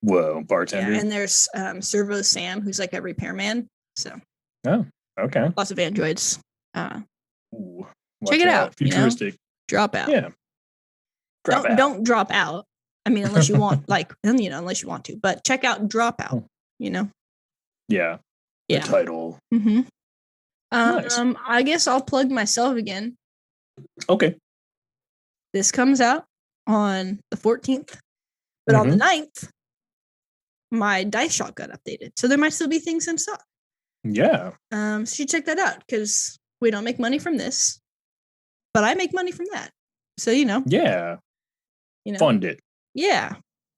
Whoa, bartender. Yeah, and there's Servo Sam, who's like a repairman. So okay. Lots of androids. Ooh, check it out. Futuristic. Drop out. Yeah. Don't drop out. I mean, unless you want, unless you want to. But check out Dropout. Yeah. Yeah. The title. Mm-hmm. Nice. I guess I'll plug myself again. Okay. This comes out on the 14th, but on the 9th, my dice shot got updated, so there might still be things in stock. Yeah. So you check that out because we don't make money from this, but I make money from that. So Yeah. Fund it. Yeah,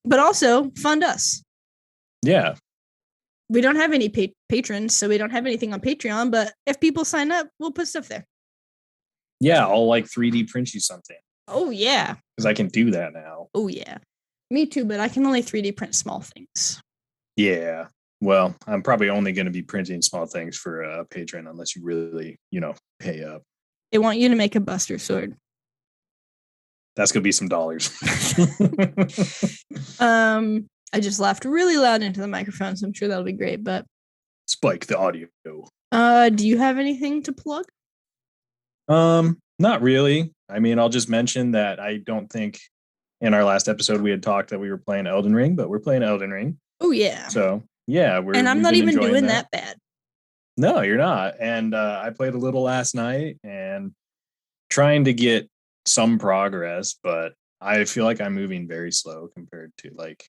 but also fund us. Yeah. We don't have any patrons, so we don't have anything on Patreon. But if people sign up, we'll put stuff there. Yeah, I'll like 3D print you something. Oh yeah, because I can do that now. Oh yeah, me too. But I can only 3D print small things. Yeah. Well, I'm probably only going to be printing small things for a patron unless you really, pay up. They want you to make a Buster sword. That's going to be some dollars. I just laughed really loud into the microphone, so I'm sure that'll be great. But spike the audio. Do you have anything to plug? Not really. I mean, I'll just mention that I don't think in our last episode we had talked that we were playing Elden Ring, but we're playing Elden Ring. Oh yeah. So yeah, and I'm not even doing that bad. No, you're not. And I played a little last night and trying to get some progress, but I feel like I'm moving very slow compared to like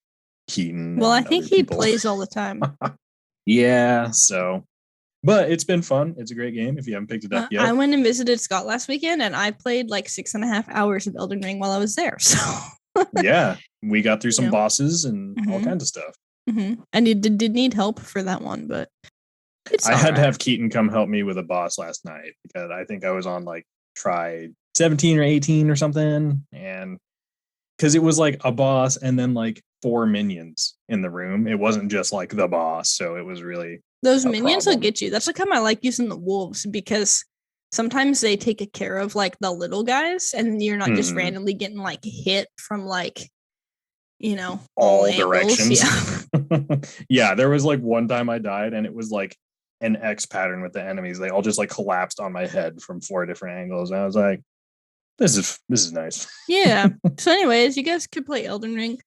Keaton. Well, I think he plays all the time. Yeah, so but it's been fun. It's a great game if you haven't picked it up yet. I went and visited Scott last weekend and I played like 6.5 hours of Elden Ring while I was there. So yeah, we got through some bosses and all kinds of stuff. Mm-hmm. And you did need help for that one, but I had to have Keaton come help me with a boss last night because I think I was on like try 17 or 18 or something. And because it was like a boss and then like 4 minions in the room. It wasn't just like the boss. So it was really those minions will get you. That's like how I like using the wolves because sometimes they take care of like the little guys and you're not just randomly getting like hit from like all all angles. directions. Yeah. Yeah, there was like one time I died and it was like an X pattern with the enemies. They all just like collapsed on my head from 4 different angles. And I was like, this is nice. Yeah. So, anyways, you guys could play Elden Ring.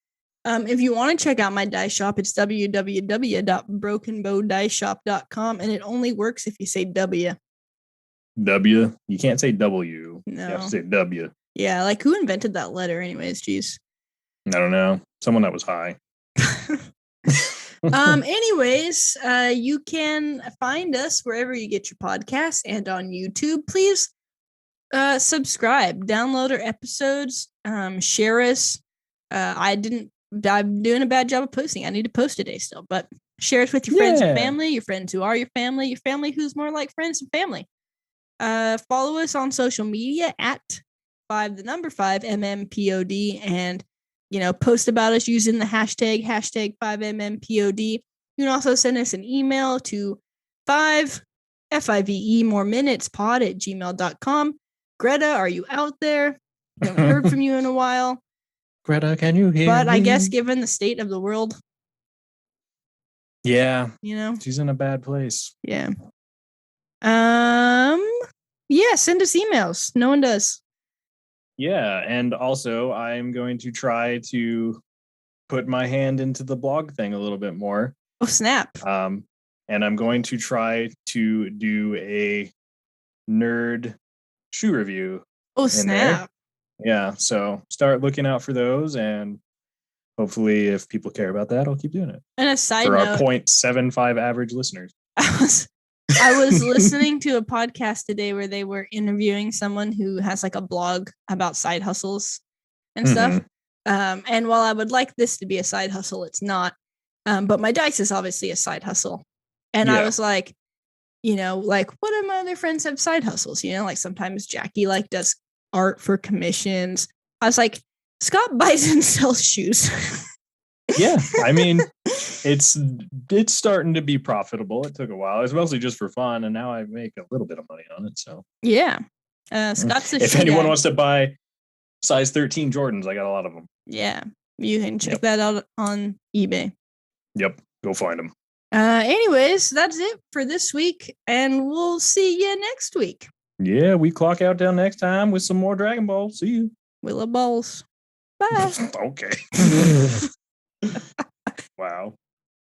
If you want to check out my dice shop, it's www.brokenbowdiceshop.com, and it only works if you say W. W. You can't say W. No. You have to say W. Yeah, like who invented that letter, anyways? Jeez. I don't know. Someone that was high. Anyways, you can find us wherever you get your podcasts and on YouTube. Please subscribe, download our episodes, share us. I'm doing a bad job of posting. I need to post today still, but share us with your friends and family, your friends who are your family who's more like friends and family. Follow us on social media at 5 MMPOD, and post about us using the hashtag 5MMPOD. You can also send us an email to 5 FIVE more minutes pod at gmail.com. Greta, are you out there? We haven't heard from you in a while. Greta, can you hear But me? I guess given the state of the world, yeah, she's in a bad place. Yeah. Yeah, send us emails. No one does. Yeah, and also I'm going to try to put my hand into the blog thing a little bit more. Oh, snap. And I'm going to try to do a nerd shoe review. Oh, snap. Yeah, so start looking out for those, and hopefully if people care about that, I'll keep doing it. And a side for note, our 0.75 average listeners. I was listening to a podcast today where they were interviewing someone who has like a blog about side hustles and stuff. And while I would like this to be a side hustle, it's not. But my dice is obviously a side hustle. And I was like, like what of my other friends have side hustles? Like sometimes Jackie like does art for commissions. I was like, Scott buys and sells shoes. Yeah, I mean, it's starting to be profitable. It took a while. It's mostly just for fun, and now I make a little bit of money on it. So yeah, Scott's if anyone wants to buy size 13 Jordans, I got a lot of them. Yeah, you can check that out on eBay. Yep, go find them. Anyways, that's it for this week, and we'll see you next week. Yeah, we clock out till next time with some more Dragon Ball. See you. Willow balls. Bye. Okay. Wow.